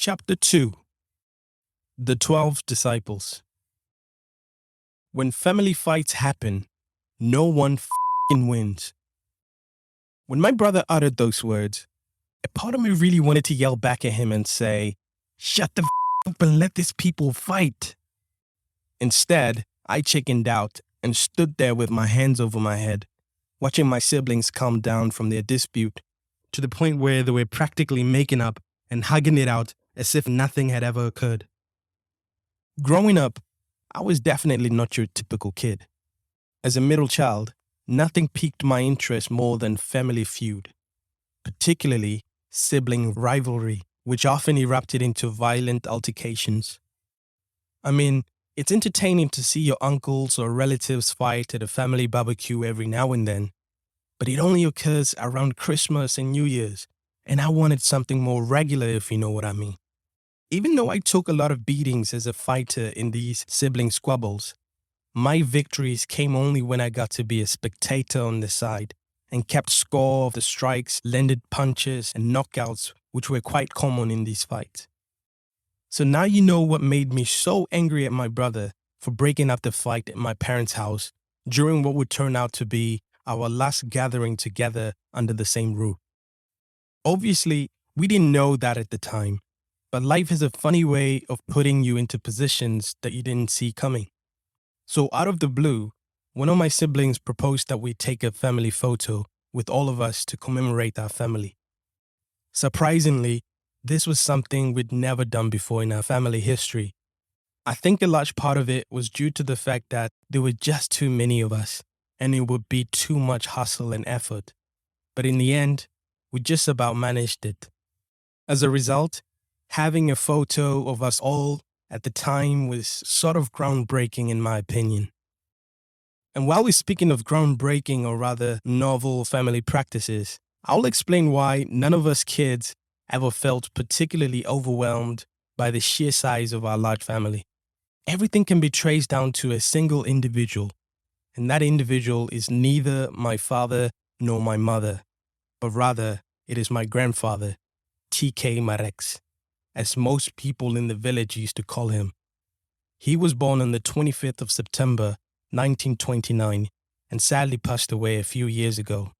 Chapter 2. The 12 Disciples. When family fights happen, no one f***ing wins. When my brother uttered those words, a part of me really wanted to yell back at him and say, "Shut the up and let these people fight." Instead, I chickened out and stood there with my hands over my head, watching my siblings calm down from their dispute to the point where they were practically making up and hugging it out as if nothing had ever occurred. Growing up, I was definitely not your typical kid. As a middle child, nothing piqued my interest more than family feud, particularly sibling rivalry, which often erupted into violent altercations. I mean, it's entertaining to see your uncles or relatives fight at a family barbecue every now and then, but it only occurs around Christmas and New Year's, and I wanted something more regular, if you know what I mean. Even though I took a lot of beatings as a fighter in these sibling squabbles, my victories came only when I got to be a spectator on the side and kept score of the strikes, landed punches, and knockouts which were quite common in these fights. So now you know what made me so angry at my brother for breaking up the fight at my parents' house during what would turn out to be our last gathering together under the same roof. Obviously, we didn't know that at the time, but life has a funny way of putting you into positions that you didn't see coming. So out of the blue, one of my siblings proposed that we take a family photo with all of us to commemorate our family. Surprisingly, this was something we'd never done before in our family history. I think a large part of it was due to the fact that there were just too many of us, and it would be too much hustle and effort. But in the end, we just about managed it. As a result, having a photo of us all at the time was sort of groundbreaking in my opinion. And while we're speaking of groundbreaking or rather novel family practices, I'll explain why none of us kids ever felt particularly overwhelmed by the sheer size of our large family. Everything can be traced down to a single individual, and that individual is neither my father nor my mother, but rather it is my grandfather, TK Marex, as most people in the village used to call him. He was born on the 25th of September, 1929, and sadly passed away a few years ago.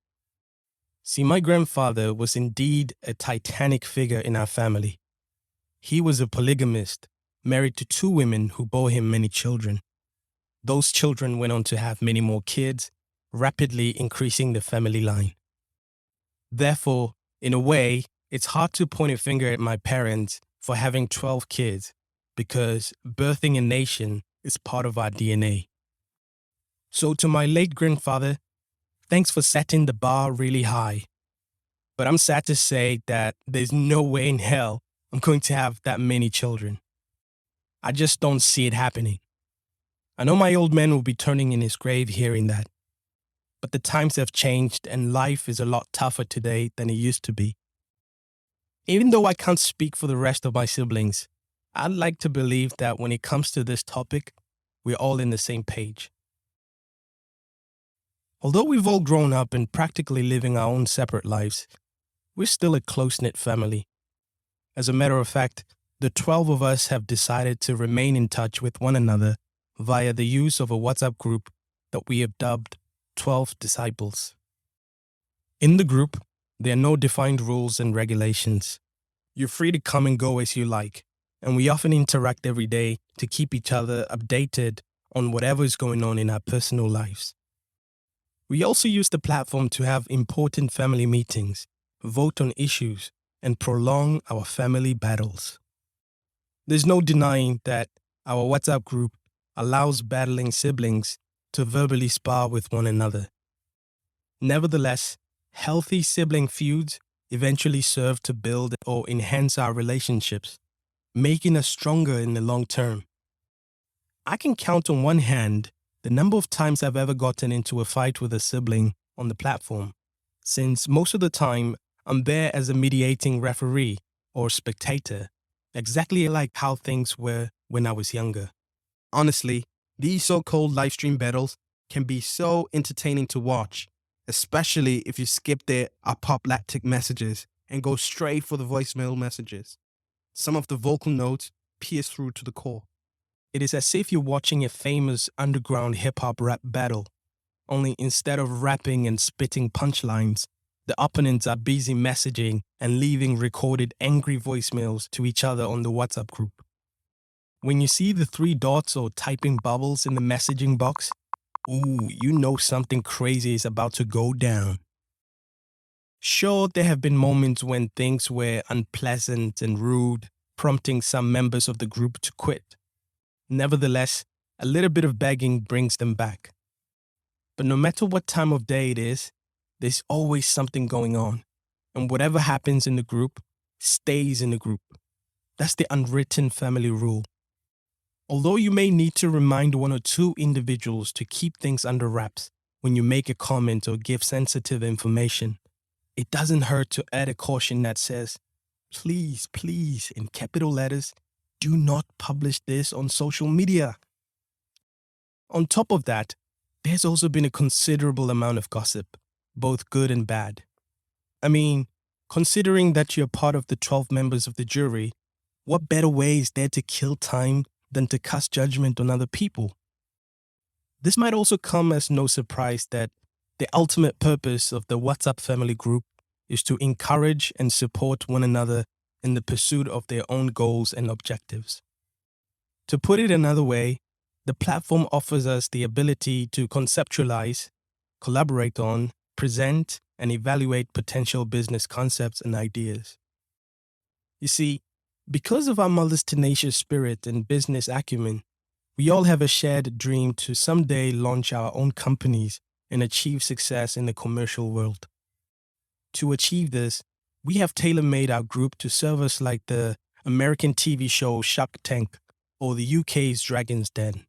See, my grandfather was indeed a titanic figure in our family. He was a polygamist, married to 2 women who bore him many children. Those children went on to have many more kids, rapidly increasing the family line. Therefore, in a way, it's hard to point a finger at my parents for having 12 kids because birthing a nation is part of our DNA. So to my late grandfather, thanks for setting the bar really high. But I'm sad to say that there's no way in hell I'm going to have that many children. I just don't see it happening. I know my old man will be turning in his grave hearing that. But the times have changed and life is a lot tougher today than it used to be. Even though I can't speak for the rest of my siblings, I'd like to believe that when it comes to this topic, we're all in the same page. Although we've all grown up and practically living our own separate lives, we're still a close-knit family. As a matter of fact, the 12 of us have decided to remain in touch with one another via the use of a WhatsApp group that we have dubbed 12 Disciples. In the group, there are no defined rules and regulations. You're free to come and go as you like, and we often interact every day to keep each other updated on whatever is going on in our personal lives. We also use the platform to have important family meetings, vote on issues, and prolong our family battles. There's no denying that our WhatsApp group allows battling siblings to verbally spar with one another. Nevertheless, healthy sibling feuds eventually serve to build or enhance our relationships, making us stronger in the long term. I can count on one hand the number of times I've ever gotten into a fight with a sibling on the platform, since most of the time I'm there as a mediating referee or spectator, exactly like how things were when I was younger. Honestly, these so-called live stream battles can be so entertaining to watch, especially if you skip the apoplectic messages and go straight for the voicemail messages. Some of the vocal notes pierce through to the core. It is as if you're watching a famous underground hip-hop rap battle, only instead of rapping and spitting punchlines, the opponents are busy messaging and leaving recorded angry voicemails to each other on the WhatsApp group. When you see the three dots or typing bubbles in the messaging box, ooh, you know something crazy is about to go down. Sure, there have been moments when things were unpleasant and rude, prompting some members of the group to quit. Nevertheless, a little bit of begging brings them back. But no matter what time of day it is, there's always something going on. And whatever happens in the group stays in the group. That's the unwritten family rule. Although you may need to remind one or two individuals to keep things under wraps when you make a comment or give sensitive information, it doesn't hurt to add a caution that says, please, please, in capital letters, do not publish this on social media. On top of that, there's also been a considerable amount of gossip, both good and bad. I mean, considering that you're part of the 12 members of the jury, what better way is there to kill time than to cast judgment on other people? This might also come as no surprise that the ultimate purpose of the WhatsApp family group is to encourage and support one another in the pursuit of their own goals and objectives. To put it another way, the platform offers us the ability to conceptualize, collaborate on, present, and evaluate potential business concepts and ideas. You see, because of our mother's tenacious spirit and business acumen, we all have a shared dream to someday launch our own companies and achieve success in the commercial world. To achieve this, we have tailor-made our group to serve us like the American TV show Shark Tank or the UK's Dragon's Den.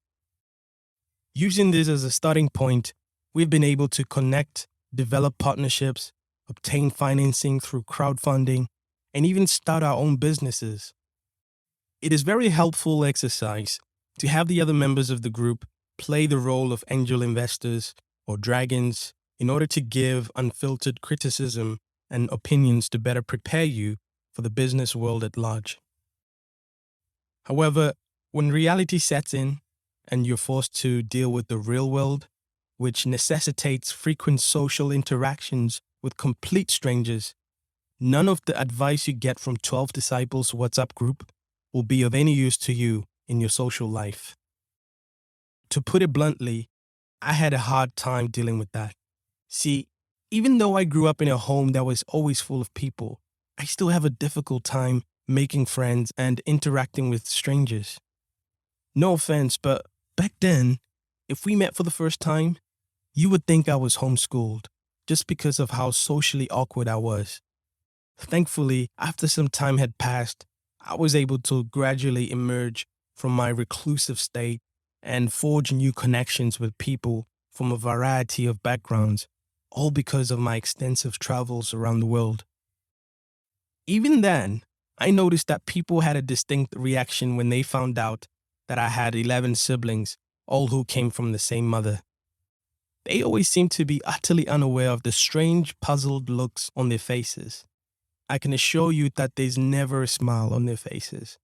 Using this as a starting point, we've been able to connect, develop partnerships, obtain financing through crowdfunding, and even start our own businesses. It is very helpful exercise to have the other members of the group play the role of angel investors or dragons in order to give unfiltered criticism and opinions to better prepare you for the business world at large. However, when reality sets in and you're forced to deal with the real world, which necessitates frequent social interactions with complete strangers, none of the advice you get from 12 Disciples WhatsApp group will be of any use to you in your social life. To put it bluntly, I had a hard time dealing with that. See, even though I grew up in a home that was always full of people, I still have a difficult time making friends and interacting with strangers. No offense, but back then, if we met for the first time, you would think I was homeschooled just because of how socially awkward I was. Thankfully, after some time had passed, I was able to gradually emerge from my reclusive state and forge new connections with people from a variety of backgrounds, all because of my extensive travels around the world. Even then, I noticed that people had a distinct reaction when they found out that I had 11 siblings, all who came from the same mother. They always seemed to be utterly unaware of the strange, puzzled looks on their faces. I can assure you that there's never a smile on their faces.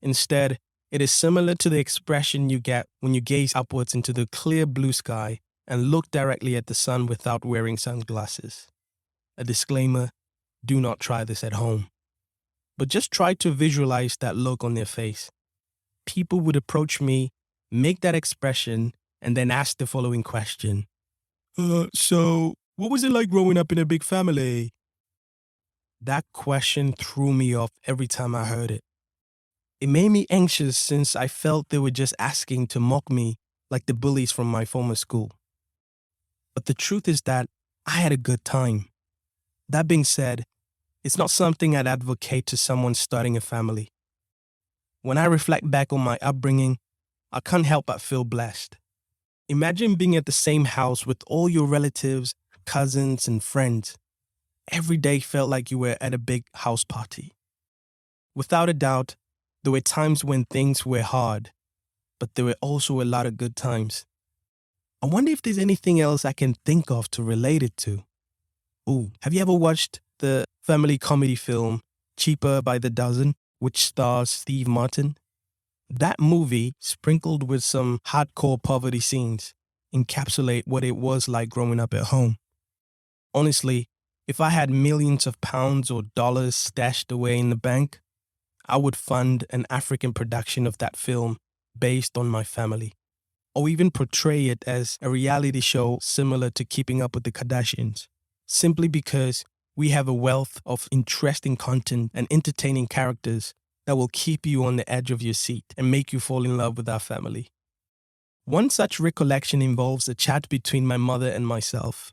Instead, it is similar to the expression you get when you gaze upwards into the clear blue sky and look directly at the sun without wearing sunglasses. A disclaimer, do not try this at home. But just try to visualize that look on their face. People would approach me, make that expression, and then ask the following question. So, what was it like growing up in a big family? That question threw me off every time I heard it. It made me anxious since I felt they were just asking to mock me like the bullies from my former school. But the truth is that I had a good time. That being said, it's not something I'd advocate to someone starting a family. When I reflect back on my upbringing, I can't help but feel blessed. Imagine being at the same house with all your relatives, cousins, and friends. Every day felt like you were at a big house party. Without a doubt, there were times when things were hard, but there were also a lot of good times. I wonder if there's anything else I can think of to relate it to. Ooh, have you ever watched the family comedy film Cheaper by the Dozen? which stars Steve Martin. That movie, sprinkled with some hardcore poverty scenes, encapsulate what it was like growing up at home. Honestly, if I had millions of pounds or dollars stashed away in the bank, I would fund an African production of that film based on my family, or even portray it as a reality show similar to Keeping Up with the Kardashians, simply because we have a wealth of interesting content and entertaining characters that will keep you on the edge of your seat and make you fall in love with our family. One such recollection involves a chat between my mother and myself.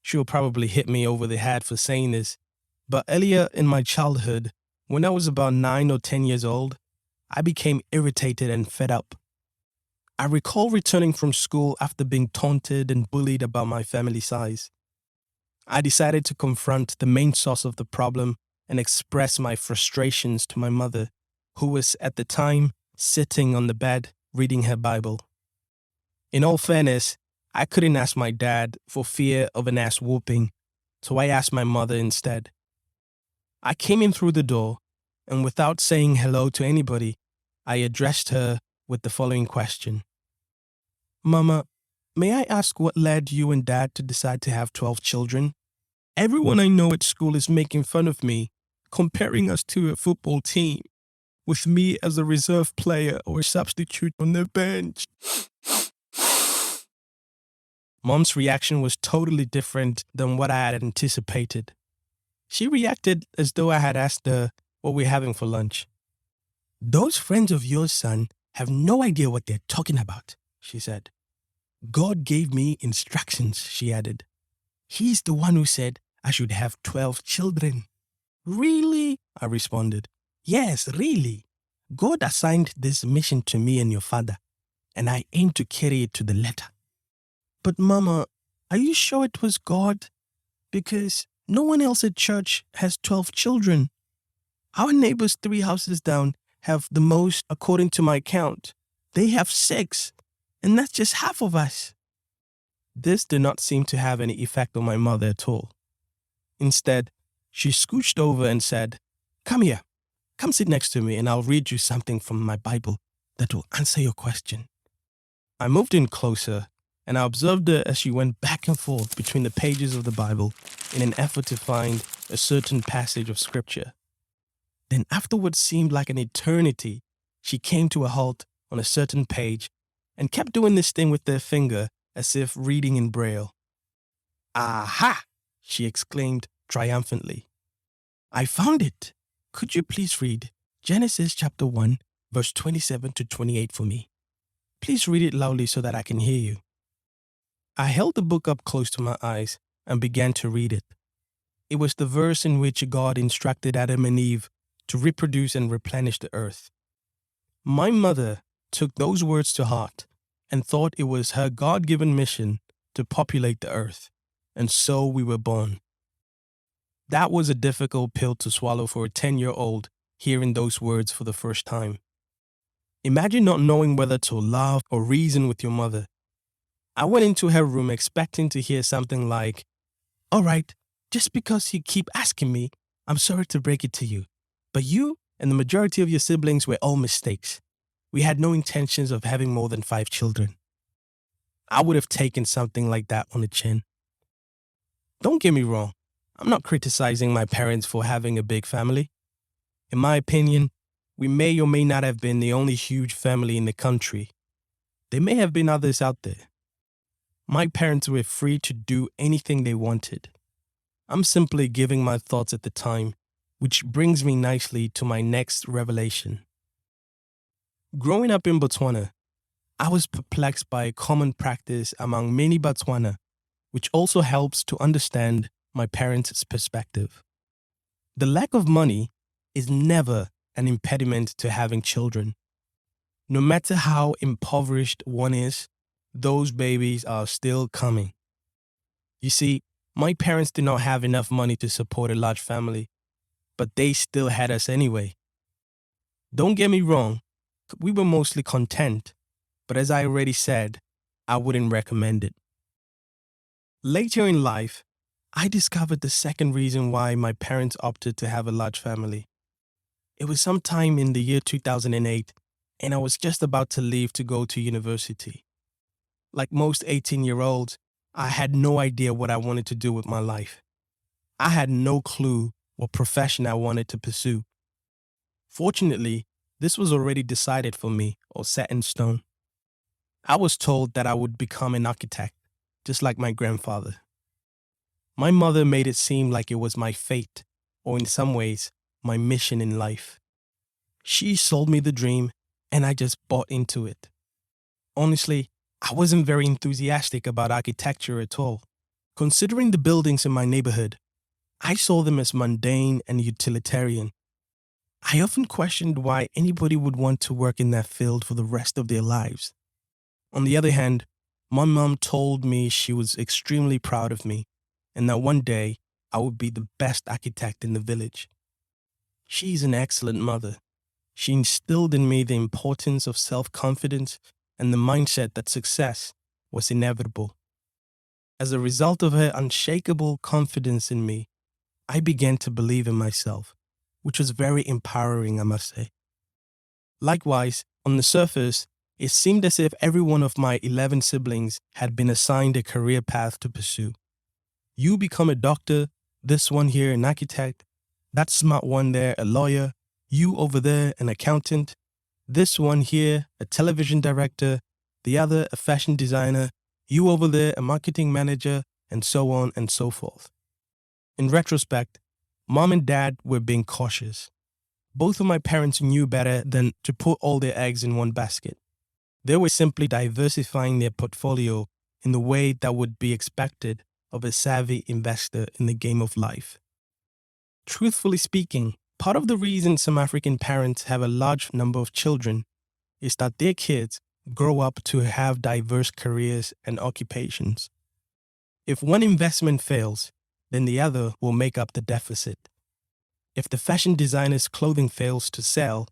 She'll probably hit me over the head for saying this, but earlier in my childhood, when I was about 9 or 10 years old, I became irritated and fed up. I recall returning from school after being taunted and bullied about my family size. I decided to confront the main source of the problem and express my frustrations to my mother, who was at the time sitting on the bed reading her Bible. In all fairness, I couldn't ask my dad for fear of an ass whooping, so I asked my mother instead. I came in through the door, and without saying hello to anybody, I addressed her with the following question. Mama, may I ask what led you and Dad to decide to have 12 children? Everyone I know at school is making fun of me, comparing us to a football team, with me as a reserve player or a substitute on the bench. Mom's reaction was totally different than what I had anticipated. She reacted as though I had asked her what we're having for lunch. Those friends of yours, son, have no idea what they're talking about, she said. God gave me instructions, she added. He's the one who said I should have 12 children. Really? I responded. Yes, really. God assigned this mission to me and your father, and I aim to carry it to the letter. But Mama, are you sure it was God? Because no one else at church has 12 children. Our neighbors 3 houses down have the most according to my count. They have 6, and that's just half of us. This did not seem to have any effect on my mother at all. Instead, she scooched over and said, Come here, come sit next to me and I'll read you something from my Bible that will answer your question. I moved in closer and I observed her as she went back and forth between the pages of the Bible in an effort to find a certain passage of scripture. Then after what seemed like an eternity, she came to a halt on a certain page and kept doing this thing with her finger as if reading in Braille. Aha! She exclaimed triumphantly. I found it. Could you please read Genesis chapter 1, verse 27 to 28 for me? Please read it loudly so that I can hear you. I held the book up close to my eyes and began to read it. It was the verse in which God instructed Adam and Eve to reproduce and replenish the earth. My mother took those words to heart and thought it was her God-given mission to populate the earth, and so we were born. That was a difficult pill to swallow for a 10-year-old hearing those words for the first time. Imagine not knowing whether to laugh or reason with your mother. I went into her room expecting to hear something like, All right, just because you keep asking me, I'm sorry to break it to you, but you and the majority of your siblings were all mistakes. We had no intentions of having more than 5 children. I would have taken something like that on the chin. Don't get me wrong, I'm not criticizing my parents for having a big family. In my opinion, we may or may not have been the only huge family in the country. There may have been others out there. My parents were free to do anything they wanted. I'm simply giving my thoughts at the time, which brings me nicely to my next revelation. Growing up in Botswana, I was perplexed by a common practice among many Botswana, which also helps to understand my parents' perspective. The lack of money is never an impediment to having children. No matter how impoverished one is, those babies are still coming. You see, my parents did not have enough money to support a large family, but they still had us anyway. Don't get me wrong, we were mostly content, but as I already said, I wouldn't recommend it. Later in life, I discovered the second reason why my parents opted to have a large family. It was sometime in the year 2008, and I was just about to leave to go to university. Like most 18-year-olds, I had no idea what I wanted to do with my life. I had no clue what profession I wanted to pursue. Fortunately, this was already decided for me or set in stone. I was told that I would become an architect, just like my grandfather. My mother made it seem like it was my fate, or in some ways, my mission in life. She sold me the dream, and I just bought into it. Honestly, I wasn't very enthusiastic about architecture at all. Considering the buildings in my neighborhood, I saw them as mundane and utilitarian. I often questioned why anybody would want to work in that field for the rest of their lives. On the other hand, my mom told me she was extremely proud of me and that one day I would be the best architect in the village. She's an excellent mother. She instilled in me the importance of self-confidence and the mindset that success was inevitable. As a result of her unshakable confidence in me, I began to believe in myself, which was very empowering, I must say. Likewise, on the surface, it seemed as if every one of my 11 siblings had been assigned a career path to pursue. You become a doctor, this one here an architect, that smart one there a lawyer, you over there an accountant, this one here a television director, the other a fashion designer, you over there a marketing manager, and so on and so forth. In retrospect, Mom and Dad were being cautious. Both of my parents knew better than to put all their eggs in one basket. They were simply diversifying their portfolio in the way that would be expected of a savvy investor in the game of life. Truthfully speaking, part of the reason some African parents have a large number of children is that their kids grow up to have diverse careers and occupations. If one investment fails, then the other will make up the deficit. If the fashion designer's clothing fails to sell,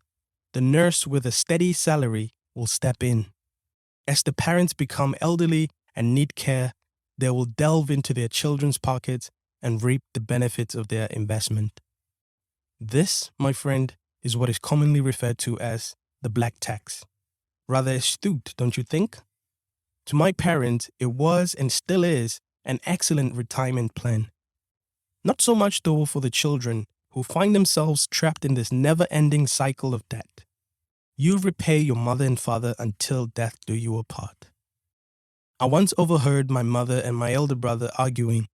the nurse with a steady salary will step in. As the parents become elderly and need care, they will delve into their children's pockets and reap the benefits of their investment. This, my friend, is what is commonly referred to as the black tax. Rather astute, don't you think? To my parents, it was and still is an excellent retirement plan. Not so much though for the children who find themselves trapped in this never-ending cycle of debt. You repay your mother and father until death do you apart. I once overheard my mother and my elder brother arguing.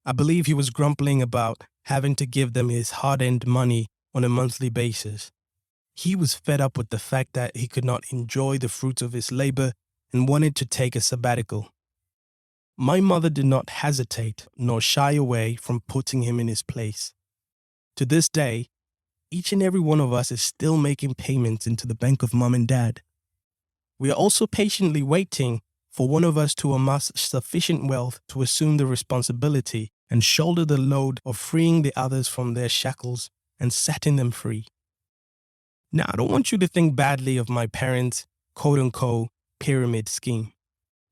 I believe he was grumbling about having to give them his hard-earned money on a monthly basis. He was fed up with the fact that he could not enjoy the fruits of his labor and wanted to take a sabbatical. My mother did not hesitate nor shy away from putting him in his place. To this day, each and every one of us is still making payments into the bank of Mom and Dad. We are also patiently waiting for one of us to amass sufficient wealth to assume the responsibility and shoulder the load of freeing the others from their shackles and setting them free. Now, I don't want you to think badly of my parents' quote-unquote pyramid scheme.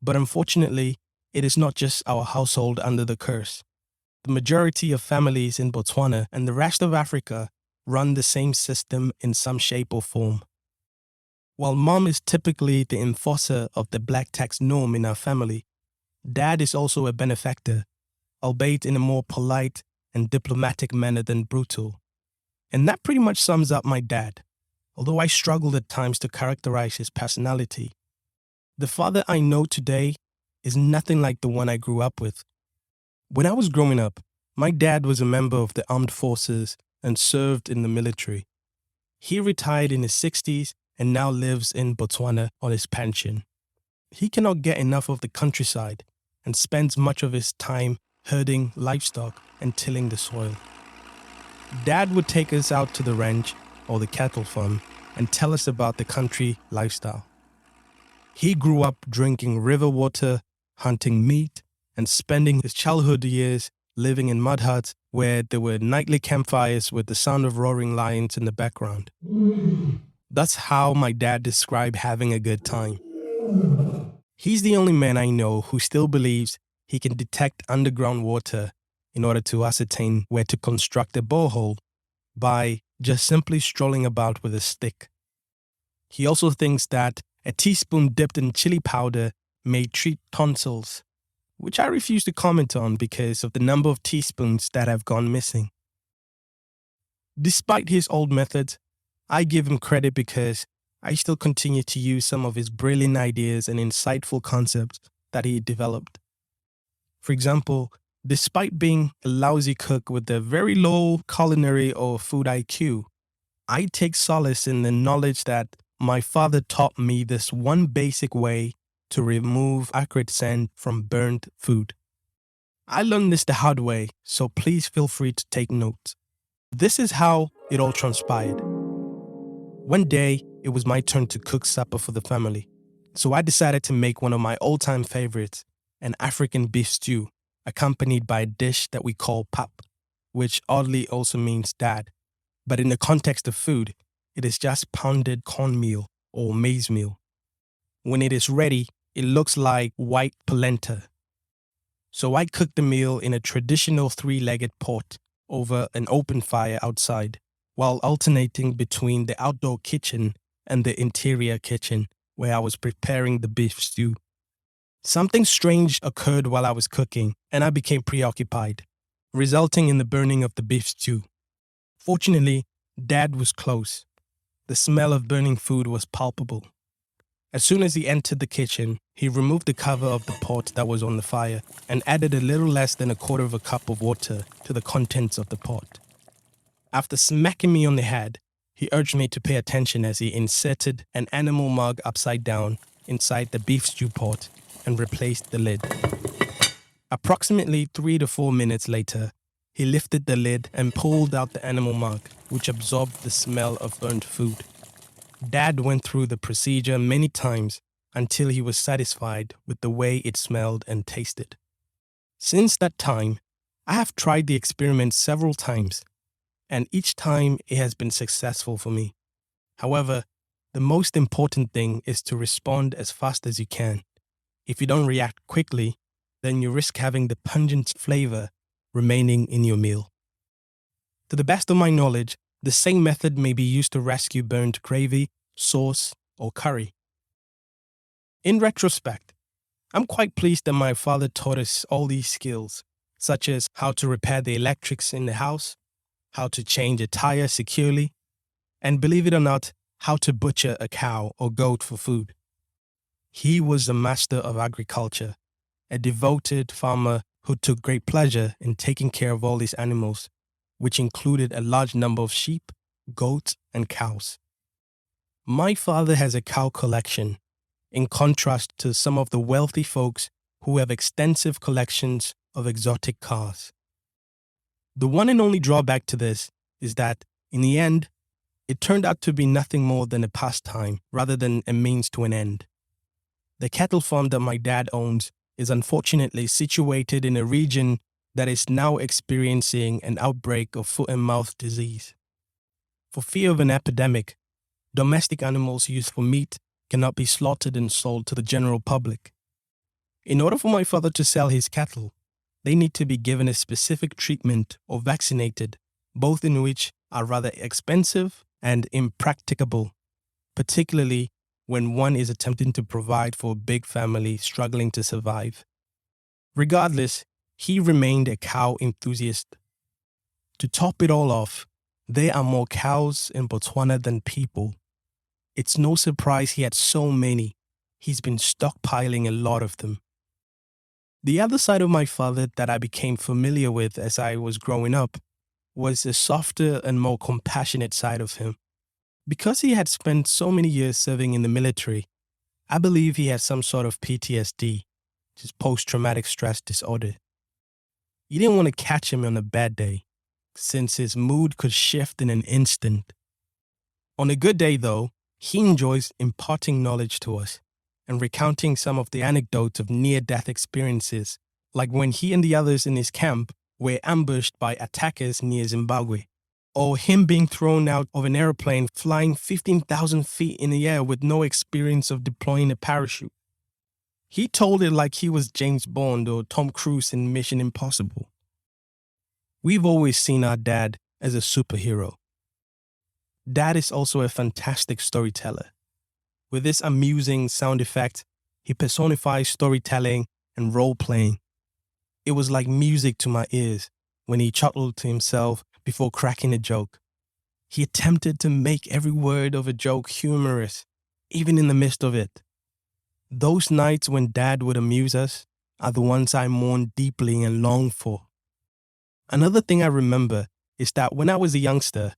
But unfortunately, it is not just our household under the curse. The majority of families in Botswana and the rest of Africa run the same system in some shape or form. While Mom is typically the enforcer of the black tax norm in our family, Dad is also a benefactor, albeit in a more polite and diplomatic manner than brutal. And that pretty much sums up my dad, although I struggled at times to characterize his personality. The father I know today is nothing like the one I grew up with. When I was growing up, my dad was a member of the armed forces and served in the military. He retired in his 60s and now lives in Botswana on his pension. He cannot get enough of the countryside and spends much of his time herding livestock and tilling the soil. Dad would take us out to the ranch or the cattle farm and tell us about the country lifestyle. He grew up drinking river water, hunting meat, and spending his childhood years living in mud huts where there were nightly campfires with the sound of roaring lions in the background. That's how my dad described having a good time. He's the only man I know who still believes he can detect underground water in order to ascertain where to construct a borehole by just simply strolling about with a stick. He also thinks that a teaspoon dipped in chili powder may treat tonsils, which I refuse to comment on because of the number of teaspoons that have gone missing. Despite his old methods, I give him credit because I still continue to use some of his brilliant ideas and insightful concepts that he developed. For example, despite being a lousy cook with a very low culinary or food IQ, I take solace in the knowledge that my father taught me this one basic way to remove acrid scent from burnt food. I learned this the hard way, so please feel free to take notes. This is how it all transpired. One day, it was my turn to cook supper for the family, so I decided to make one of my all-time favorites, an African beef stew, accompanied by a dish that we call pap, which oddly also means dad. But in the context of food, it is just pounded cornmeal or maize meal. When it is ready, it looks like white polenta. So I cooked the meal in a traditional three-legged pot over an open fire outside, while alternating between the outdoor kitchen and the interior kitchen where I was preparing the beef stew. Something strange occurred while I was cooking, and I became preoccupied, resulting in the burning of the beef stew. Fortunately, Dad was close. The smell of burning food was palpable. As soon as he entered the kitchen, he removed the cover of the pot that was on the fire and added a little less than a quarter of a cup of water to the contents of the pot. After smacking me on the head, he urged me to pay attention as he inserted an animal mug upside down inside the beef stew pot and replaced the lid. Approximately 3 to 4 minutes later, he lifted the lid and pulled out the animal mug, which absorbed the smell of burnt food. Dad went through the procedure many times until he was satisfied with the way it smelled and tasted. Since that time, I have tried the experiment several times, and each time it has been successful for me. However, the most important thing is to respond as fast as you can. If you don't react quickly, then you risk having the pungent flavor remaining in your meal. To the best of my knowledge, the same method may be used to rescue burnt gravy, sauce, or curry. In retrospect, I'm quite pleased that my father taught us all these skills, such as how to repair the electrics in the house, how to change a tire securely, and believe it or not, how to butcher a cow or goat for food. He was a master of agriculture, a devoted farmer who took great pleasure in taking care of all these animals, which included a large number of sheep, goats, and cows. My father has a cow collection, in contrast to some of the wealthy folks who have extensive collections of exotic cars. The one and only drawback to this is that, in the end, it turned out to be nothing more than a pastime rather than a means to an end. The cattle farm that my dad owns is unfortunately situated in a region that is now experiencing an outbreak of foot and mouth disease. For fear of an epidemic, domestic animals used for meat cannot be slaughtered and sold to the general public. In order for my father to sell his cattle, they need to be given a specific treatment or vaccinated, both in which are rather expensive and impracticable, particularly when one is attempting to provide for a big family struggling to survive. Regardless, he remained a cow enthusiast. To top it all off, there are more cows in Botswana than people. It's no surprise he had so many. He's been stockpiling a lot of them. The other side of my father that I became familiar with as I was growing up was the softer and more compassionate side of him. Because he had spent so many years serving in the military, I believe he had some sort of PTSD, which is post-traumatic stress disorder. You didn't want to catch him on a bad day, since his mood could shift in an instant. On a good day, though, he enjoys imparting knowledge to us and recounting some of the anecdotes of near-death experiences, like when he and the others in his camp were ambushed by attackers near Zimbabwe, or him being thrown out of an airplane flying 15,000 feet in the air with no experience of deploying a parachute. He told it like he was James Bond or Tom Cruise in Mission Impossible. We've always seen our dad as a superhero. Dad is also a fantastic storyteller. With this amusing sound effect, he personifies storytelling and role-playing. It was like music to my ears when he chuckled to himself before cracking a joke. He attempted to make every word of a joke humorous, even in the midst of it. Those nights when Dad would amuse us are the ones I mourn deeply and long for. Another thing I remember is that when I was a youngster,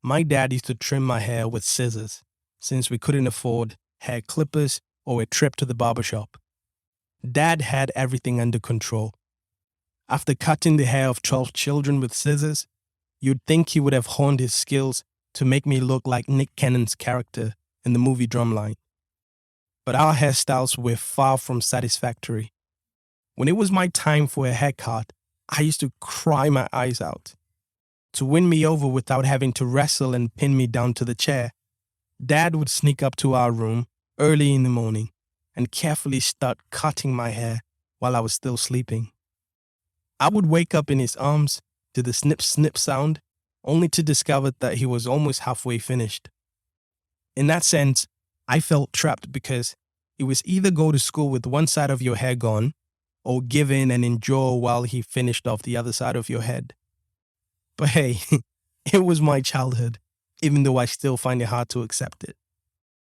my dad used to trim my hair with scissors, since we couldn't afford hair clippers or a trip to the barbershop. Dad had everything under control. After cutting the hair of 12 children with scissors, you'd think he would have honed his skills to make me look like Nick Cannon's character in the movie Drumline. But our hairstyles were far from satisfactory. When it was my time for a haircut, I used to cry my eyes out. To win me over without having to wrestle and pin me down to the chair, Dad would sneak up to our room early in the morning and carefully start cutting my hair while I was still sleeping. I would wake up in his arms to the snip-snip sound, only to discover that he was almost halfway finished. In that sense, I felt trapped because it was either go to school with one side of your hair gone or give in and endure while he finished off the other side of your head. But hey, it was my childhood, even though I still find it hard to accept it.